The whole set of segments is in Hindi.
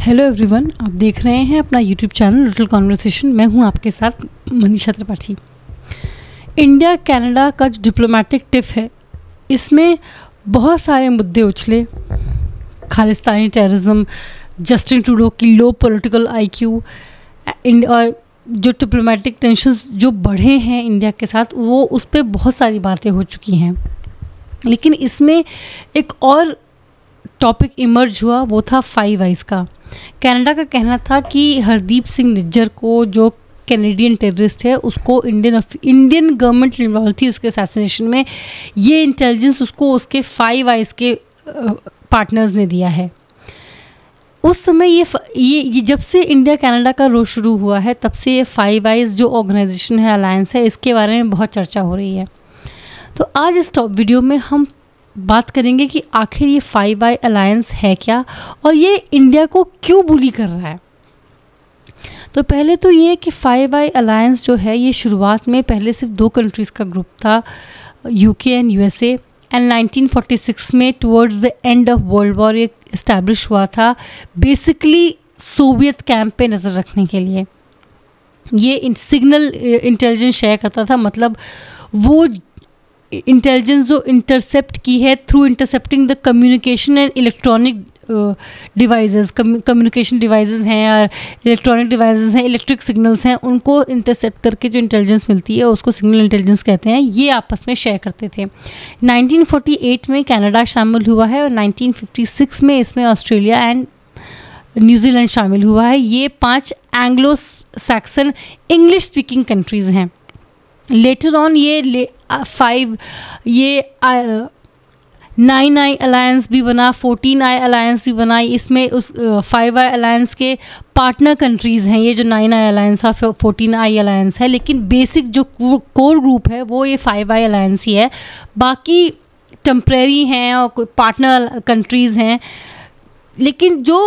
हेलो एवरीवन, आप देख रहे हैं अपना यूट्यूब चैनल लिटिल कॉन्वर्सेशन। मैं हूं आपके साथ मनीषा त्रिपाठी। इंडिया कनाडा का जो डिप्लोमेटिक टिफ है, इसमें बहुत सारे मुद्दे उछले। खालिस्तानी टेररिज्म, जस्टिन ट्रूडो की लो पॉलिटिकल आईक्यू और जो डिप्लोमेटिक टेंशन्स जो बढ़े हैं इंडिया के साथ, वो उस पर बहुत सारी बातें हो चुकी हैं। लेकिन इसमें एक और टॉपिक इमर्ज हुआ, वो था 5 आइज़ का। कनाडा का कहना था कि हरदीप सिंह निज्जर को, जो कैनेडियन टेररिस्ट है, उसको इंडियन गवर्नमेंट इन्वॉल्व थी उसके असैसिनेशन में। ये इंटेलिजेंस उसको उसके 5 आइज़ के पार्टनर्स ने दिया है। उस समय ये जब से इंडिया कनाडा का रोज शुरू हुआ है, तब से ये 5 आइज़ जो ऑर्गेनाइजेशन है, अलायंस है, इसके बारे में बहुत चर्चा हो रही है। तो आज इस टॉप वीडियो में हम बात करेंगे कि आखिर ये 5 आई अलायंस है क्या और ये इंडिया को क्यों बुली कर रहा है। तो पहले तो ये कि 5 आई अलायंस जो है, ये शुरुआत में पहले सिर्फ 2 कंट्रीज़ का ग्रुप था, यूके एंड यूएसए। एंड 1946 में towards the end of world war ये इस्टेब्लिश हुआ था, बेसिकली सोवियत कैंप पे नज़र रखने के लिए। ये सिग्नल इंटेलिजेंस शेयर करता था, मतलब वो इंटेलिजेंस जो इंटरसेप्ट की है through intercepting the communication and electronic devices. Communication devices हैं और इलेक्ट्रॉनिक डिवाइसेस हैं, इलेक्ट्रिक सिग्नल्स हैं, उनको इंटरसेप्ट करके जो इंटेलिजेंस मिलती है उसको सिग्नल इंटेलिजेंस कहते हैं। ये आपस में शेयर करते थे। 1948 में कनाडा शामिल हुआ है और 1956 में इसमें ऑस्ट्रेलिया एंड न्यूजीलैंड शामिल हुआ है। ये 5 Anglo Saxon English speaking countries हैं। लेटर ऑन ये 9 आई अलायंस भी बना, 14 आई अलायंस भी बना। इसमें उस 5 आई अलायंस के पार्टनर कंट्रीज़ हैं। ये जो 9 आई अलायंस है, 14 आई अलायंस है, लेकिन बेसिक जो कोर ग्रुप है वो ये 5 आई अलायंस ही है। बाकी टेम्परेरी हैं और पार्टनर कंट्रीज़ हैं, लेकिन जो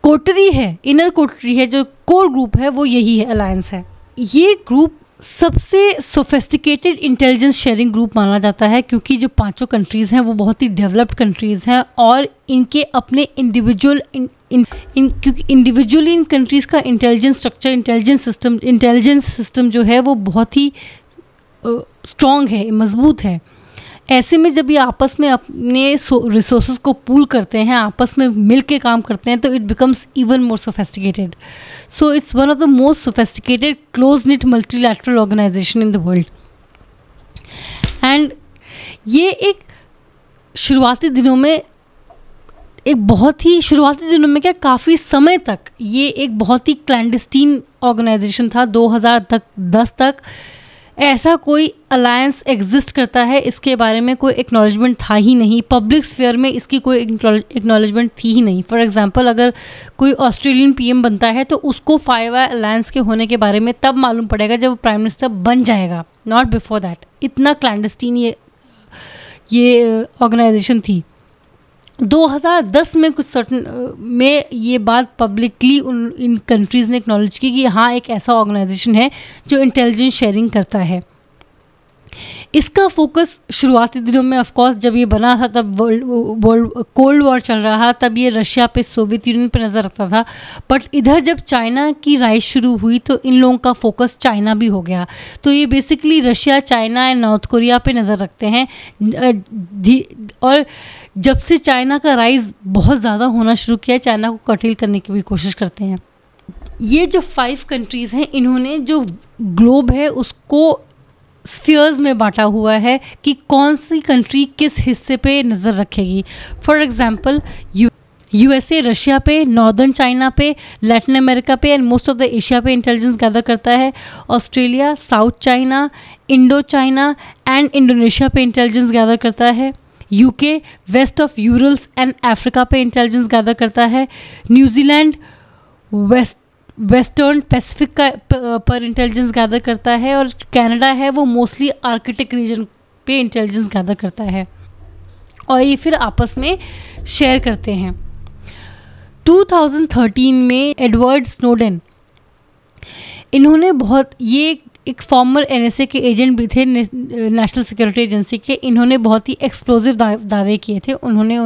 कोटरी है, इनर कोटरी है, जो कोर ग्रुप है, वो यही है, अलायंस है। ये ग्रुप सबसे सोफिस्टिकेटेड इंटेलिजेंस शेयरिंग ग्रुप माना जाता है, क्योंकि जो 5 कंट्रीज़ हैं वो बहुत ही डेवलप्ड कंट्रीज़ हैं और इनके अपने क्योंकि इंडिविजुअली इन कंट्रीज़ का इंटेलिजेंस स्ट्रक्चर, इंटेलिजेंस सिस्टम जो है वो बहुत ही स्ट्रॉन्ग है, मजबूत है। ऐसे में जब ये आपस में अपने रिसोर्सेज को पूल करते हैं, आपस में मिल के काम करते हैं, तो it becomes even more sophisticated. So it's one of the most sophisticated close knit multilateral organization in the world. And ये एक शुरुआती दिनों में काफ़ी समय तक ये एक बहुत ही क्लैंडस्टीन ऑर्गेनाइजेशन था। 2010 तक ऐसा कोई अलायंस एग्जिस्ट करता है, इसके बारे में कोई एक्नॉलेजमेंट था ही नहीं। पब्लिक स्फीयर में इसकी कोई एक्नॉलेजमेंट थी ही नहीं। फॉर एग्जांपल, अगर कोई ऑस्ट्रेलियन पीएम बनता है तो उसको 5 आई अलायंस के होने के बारे में तब मालूम पड़ेगा जब वो प्राइम मिनिस्टर बन जाएगा, नॉट बिफोर दैट। इतना क्लैंडस्टीन ये ऑर्गेनाइजेशन थी। 2010 में कुछ सर्टन में ये बात पब्लिकली इन कंट्रीज़ ने एक्नॉलेज की कि हाँ, एक ऐसा ऑर्गेनाइजेशन है जो इंटेलिजेंस शेयरिंग करता है। इसका फोकस शुरुआती दिनों में, ऑफ कोर्स, जब ये बना था तब कोल्ड वॉर चल रहा, तब ये रशिया पे, सोवियत यूनियन पे नज़र रखता था। बट इधर जब चाइना की राइज शुरू हुई तो इन लोगों का फोकस चाइना भी हो गया। तो ये basically Russia, China and north Korea पे नज़र रखते हैं। और जब से चाइना का राइज बहुत ज़्यादा होना शुरू किया, चाइना को कर्टेल करने की भी कोशिश करते हैं। ये जो 5 कंट्रीज़ हैं, इन्होंने जो ग्लोब है उसको स्फीयर्स में बांटा हुआ है कि कौन सी कंट्री किस हिस्से पे नज़र रखेगी। फॉर एग्जांपल, यूएसए रशिया पे, नॉर्दर्न चाइना पे, लैटिन अमेरिका पे and most of the Asia पे इंटेलिजेंस गैदर करता है। Australia south China, Indo China and Indonesia पे इंटेलिजेंस गैदर करता है। UK west of Urals and Africa पे इंटेलिजेंस गैदर करता है। न्यूजीलैंड वेस्टर्न पैसिफिक पर इंटेलिजेंस गैदर करता है। और कनाडा है वो मोस्टली आर्कटिक रीजन पे इंटेलिजेंस गैदर करता है, और ये फिर आपस में शेयर करते हैं। 2013 में एडवर्ड स्नोडेन, इन्होंने एक फॉर्मर एनएसए के एजेंट भी थे, नेशनल सिक्योरिटी एजेंसी के। इन्होंने बहुत ही एक्सप्लोजिव दावे किए थे। उन्होंने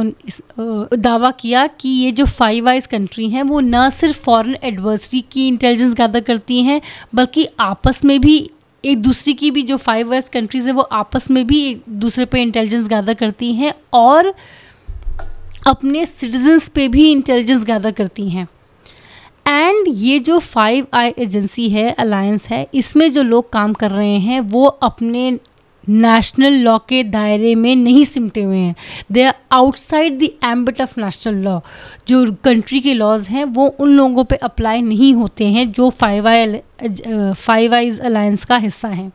दावा किया कि ये जो फाइव आइज कंट्री हैं वो न सिर्फ फॉरेन एडवर्सरी की इंटेलिजेंस गैदर करती हैं, बल्कि आपस में भी एक दूसरे की भी, जो फाइव आइज कंट्रीज़ है वो आपस में भी एक दूसरे पे इंटेलिजेंस गैदर करती हैं और अपने सिटीजन्स पे भी इंटेलिजेंस गैदर करती हैं। एंड ये जो फाइव आई एजेंसी है, अलायंस है, इसमें जो लोग काम कर रहे हैं वो अपने नेशनल लॉ के दायरे में नहीं सिमटे हुए हैं। They are outside the ambit of national law. जो कंट्री के लॉज हैं वो उन लोगों पे अप्लाई नहीं होते हैं जो फाइव आइज अलायंस का हिस्सा हैं।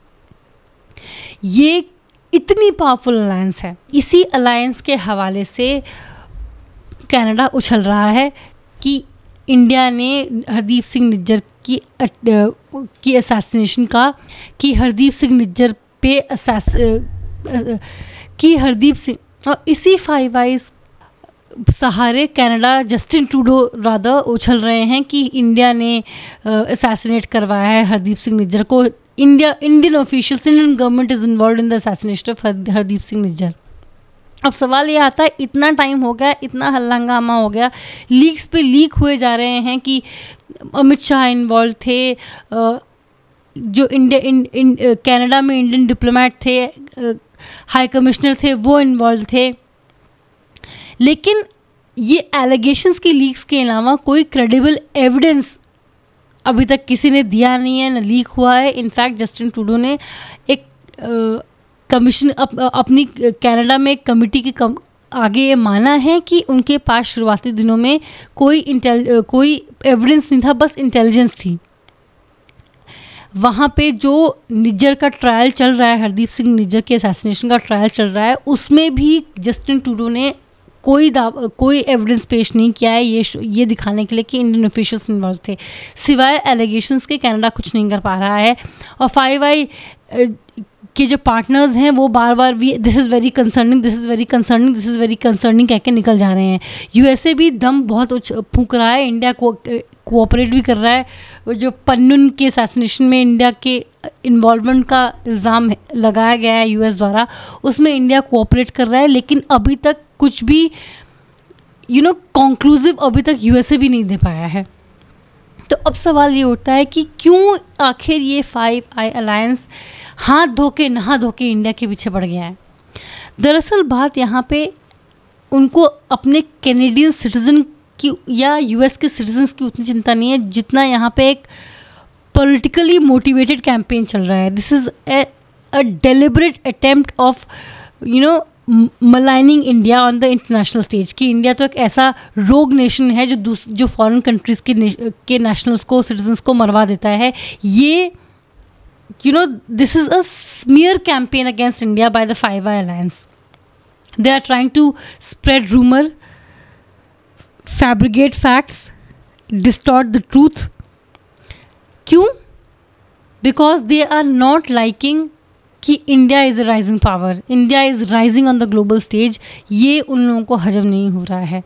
ये इतनी पावरफुल अलायंस है। इसी अलायंस के हवाले से कनाडा उछल रहा है कि इंडिया ने हरदीप सिंह निज्जर की असैसिनेशन का, कि हरदीप सिंह निज्जर पे कि हरदीप सिंह, और इसी फाइव आइज सहारे कनाडा, जस्टिन ट्रूडो रादर उछल रहे हैं कि इंडिया ने असैसिनेट करवाया है हरदीप सिंह निज्जर को। Indian officials, Indian government is involve in the assassination of Hardeep Singh Nijjar. अब सवाल ये आता है, इतना टाइम हो गया, इतना हल्ला हंगामा हो गया, लीक्स पे लीक हुए जा रहे हैं कि अमित शाह इन्वॉल्व थे, जो कनाडा में इंडियन डिप्लोमेट थे, हाई कमिश्नर थे, वो इन्वॉल्व थे। लेकिन ये एलिगेशंस की लीक्स के अलावा कोई क्रेडिबल एविडेंस अभी तक किसी ने दिया नहीं है, न लीक हुआ है। इनफैक्ट जस्टिन ट्रूडो ने एक कमीशन अपनी कनाडा में एक कमिटी के आगे ये माना है कि उनके पास शुरुआती दिनों में कोई एविडेंस नहीं था, बस इंटेलिजेंस थी। वहाँ पे जो निज्जर का ट्रायल चल रहा है, हरदीप सिंह निज्जर के असैसिनेशन का ट्रायल चल रहा है, उसमें भी जस्टिन ट्रूडो ने कोई एविडेंस पेश नहीं किया है ये दिखाने के लिए कि इंडियन ऑफिशियल्स इन्वॉल्व थे। सिवाय एलिगेशंस के कनाडा कुछ नहीं कर पा रहा है। और फाइव आई के जो पार्टनर्स हैं वो बार बार this is very concerning, this is very concerning, this is very concerning कह के निकल जा रहे हैं। यूएसए भी दम बहुत फूंक रहा है, इंडिया कोऑपरेट भी कर रहा है। वो जो पन्नून के असैसिनेशन में इंडिया के इन्वॉल्वमेंट का इल्ज़ाम लगाया गया है यूएस द्वारा, उसमें इंडिया कोऑपरेट कर रहा है, लेकिन अभी तक कुछ भी कंक्लूसिव अभी तक यूएसए भी नहीं दे पाया है। तो अब सवाल ये उठता है कि क्यों आखिर ये फाइव आई अलायंस हाथ धो के नहा धो के इंडिया के पीछे पड़ गया है। दरअसल बात यहाँ पे उनको अपने कैनेडियन सिटीज़न की या यूएस के सिटीजन्स की उतनी चिंता नहीं है जितना यहाँ पे एक पॉलिटिकली मोटिवेटेड कैंपेन चल रहा है। This is a deliberate attempt of maligning India on the international stage, कि इंडिया तो एक ऐसा रोग नेशन है जो फॉरेन कंट्रीज़ के नेशनल्स को, सिटीजन्स को मरवा देता है। ये this is a smear campaign against India by the five eye alliance. They are trying to spread rumour, fabricate facts, distort the truth. क्यों? Because they are not liking कि India is a rising power, India is rising on the global stage. ये उन लोगों को हजम नहीं हो रहा है।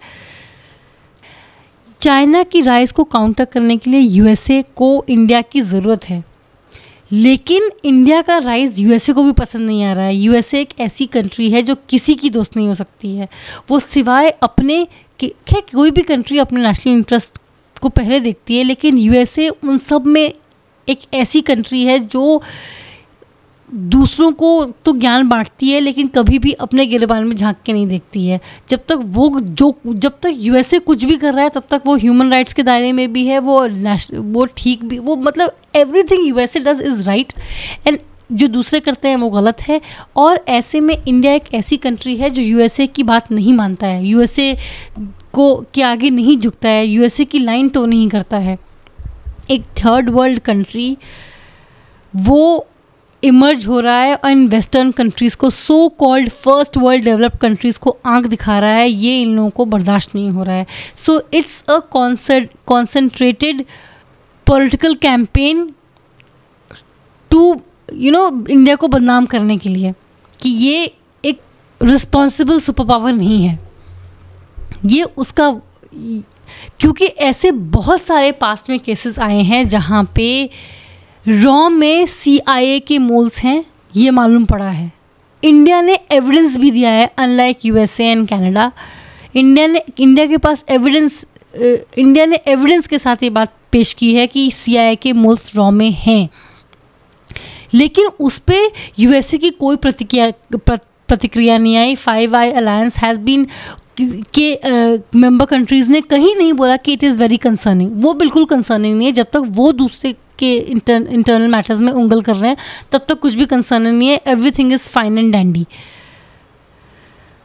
चाइना की राइज को काउंटर करने के लिए यूएसए को इंडिया की ज़रूरत है, लेकिन इंडिया का राइज यूएसए को भी पसंद नहीं आ रहा है। यूएसए एक ऐसी कंट्री है जो किसी की दोस्त नहीं हो सकती है। वो सिवाय अपने, खैर कोई भी कंट्री अपने नेशनल इंटरेस्ट को पहले देखती है, लेकिन यूएसए उन सब में एक ऐसी कंट्री है जो दूसरों को तो ज्ञान बांटती है, लेकिन कभी भी अपने गिरबान में झांक के नहीं देखती है। जब तक यूएसए कुछ भी कर रहा है तब तक वो ह्यूमन राइट्स के दायरे में भी है, वो ठीक भी, वो मतलब everything USA does is right and जो दूसरे करते हैं वो गलत है। और ऐसे में इंडिया एक ऐसी कंट्री है जो यूएसए की बात नहीं मानता है, यूएसए को के आगे नहीं झुकता है, यूएसए की लाइन टो नहीं करता है। एक थर्ड वर्ल्ड कंट्री वो इमर्ज हो रहा है और इन वेस्टर्न कंट्रीज़ को, so called first world developed countries को आंख दिखा रहा है। ये इन लोगों को बर्दाश्त नहीं हो रहा है। So it's a concentrated political campaign to India को बदनाम करने के लिए कि ये एक रिस्पॉन्सिबल सुपर पावर नहीं है। ये उसका, क्योंकि ऐसे बहुत सारे पास्ट में केसेस आए हैं जहाँ पे रॉ में CIA के मोल्स हैं, ये मालूम पड़ा है। इंडिया ने एविडेंस भी दिया है, unlike USA and Canada. India के पास एविडेंस, इंडिया ने एविडेंस के साथ ये बात पेश की है कि CIA के मोल्स रॉ में हैं, लेकिन उस पर USA की कोई प्रतिक्रिया नहीं आई। 5 Eye अलायंस हैज़ बीन के मेंबर कंट्रीज़ ने कहीं नहीं बोला कि इट इज़ वेरी कंसर्निंग। वो बिल्कुल कंसर्निंग नहीं है। जब तक वो दूसरे के इंटरनल मैटर्स में उंगल कर रहे हैं तब तक कुछ भी कंसर्निंग नहीं है। Everything is fine and dandy.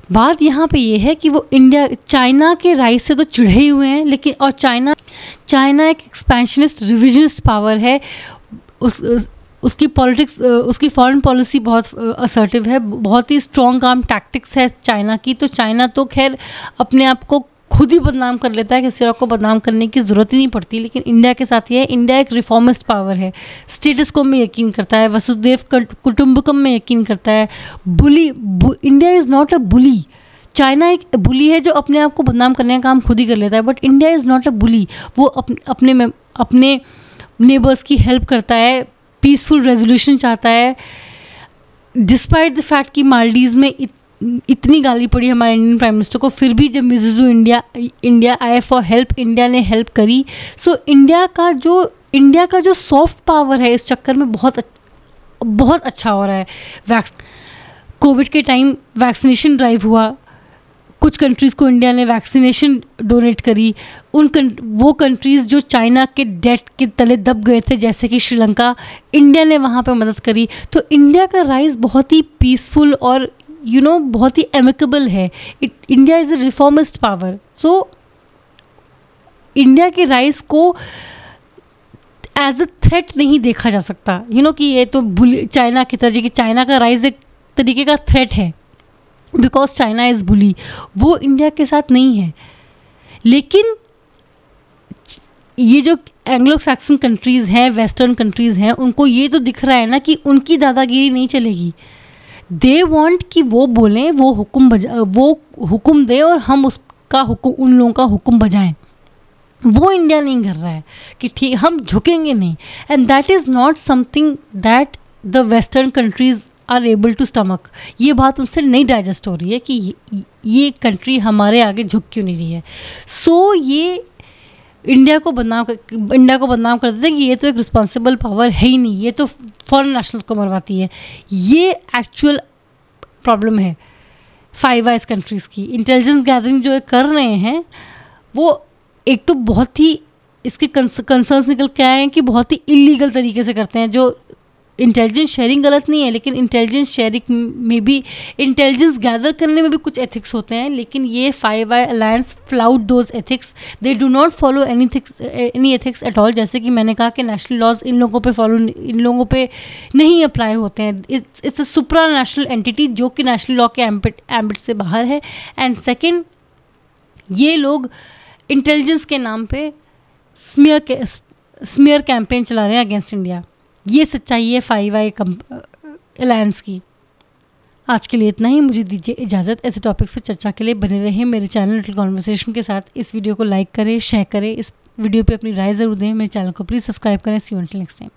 बात यहाँ पे ये है कि वो इंडिया चाइना के राइस से तो चिढ़े ही हुए हैं, लेकिन और चाइना एक एक्सपेंशनिस्ट रिविजनिस्ट पावर है। उसकी पॉलिटिक्स, उसकी फॉरेन पॉलिसी बहुत असर्टिव है, बहुत ही स्ट्रॉन्ग आर्म टैक्टिक्स है चाइना की। तो चाइना तो खैर अपने आप को खुद ही बदनाम कर लेता है, किसी और को बदनाम करने की ज़रूरत ही नहीं पड़ती। लेकिन इंडिया के साथ ये है, इंडिया एक रिफॉर्मिस्ट पावर है, स्टेटस को में यकीन करता है, वसुदेव कुटुंबकम में यकीन करता है। India is not a bully. China एक बुली है जो अपने आप को बदनाम करने का काम खुद ही कर लेता है, but India is not a bully. वो अपने नेबर्स की हेल्प करता है, पीसफुल रेजोल्यूशन चाहता है। डिस्पाइट द फैक्ट कि मालदीव्स में इतनी गाली पड़ी हमारे इंडियन प्राइम मिनिस्टर को, फिर भी जब मिजुजू इंडिया आए फॉर हेल्प, इंडिया ने हेल्प करी। सो इंडिया का जो सॉफ्ट पावर है इस चक्कर में बहुत अच्छा हो रहा है। कोविड के टाइम वैक्सीनेशन ड्राइव हुआ, कुछ कंट्रीज़ को इंडिया ने वैक्सीनेशन डोनेट करी। वो कंट्रीज़ जो चाइना के डेट के तले दब गए थे, जैसे कि श्रीलंका, इंडिया ने वहाँ पे मदद करी। तो इंडिया का राइज बहुत ही पीसफुल और बहुत ही एमिकेबल है। India is a reformist power. So India के राइज को एज अ थ्रेट नहीं देखा जा सकता, कि ये तो चाइना की तरह, कि चाइना का राइज एक तरीके का थ्रेट है, बिकॉज चाइना इज़ बुली। वो इंडिया के साथ नहीं है। लेकिन ये जो एंग्लो सैक्सन कंट्रीज़ हैं, वेस्टर्न कंट्रीज़ हैं, उनको ये तो दिख रहा है ना कि उनकी दादागिरी नहीं चलेगी। दे वांट कि वो बोलें, वो हुक्म दे और हम उन लोगों का हुक्म बजाएं। वो इंडिया नहीं कर रहा है कि ठीक हम झुकेंगे नहीं। And that is not something that the western countries are able to stomach. ये बात उनसे नहीं डाइजेस्ट हो रही है कि ये कंट्री हमारे आगे झुक क्यों नहीं रही है। सो ये इंडिया को बदनाम कर देते हैं कि ये तो एक रिस्पॉन्सिबल पावर है ही नहीं, ये तो फॉरेन नेशनल्स को मरवाती है। ये एक्चुअल प्रॉब्लम है 5 आइज कंट्रीज़ की। इंटेलिजेंस गैदरिंग जो कर रहे हैं वो एक तो बहुत ही इसके कंसर्न्स निकल के आए हैं कि बहुत ही इलीगल तरीके से करते हैं। जो इंटेलिजेंस शेयरिंग गलत नहीं है, लेकिन इंटेलिजेंस शेयरिंग में भी, इंटेलिजेंस गैदर करने में भी कुछ एथिक्स होते हैं। लेकिन ये 5 Eye alliance flout those ethics, they do not follow any ethics at all. जैसे कि मैंने कहा कि नेशनल लॉज इन लोगों पे नहीं अप्लाई होते हैं। It's a supra national entity जो कि नेशनल लॉ के एम्बिट से बाहर है। एंड सेकेंड, ये लोग इंटेलिजेंस के नाम पे स्मीयर कैंपेन चला रहे हैं अगेंस्ट इंडिया। ये सच्चाई है 5 Eye अलायंस की। आज के लिए इतना ही, मुझे दीजिए इजाज़त। ऐसे टॉपिक्स पर चर्चा के लिए बने रहें मेरे चैनल लिटिल कॉन्वर्सेशन के साथ। इस वीडियो को लाइक करें, शेयर करें, इस वीडियो पे अपनी राय ज़रूर दें। मेरे चैनल को प्लीज़ सब्सक्राइब करें। सी यू अंटिल नेक्स्ट टाइम।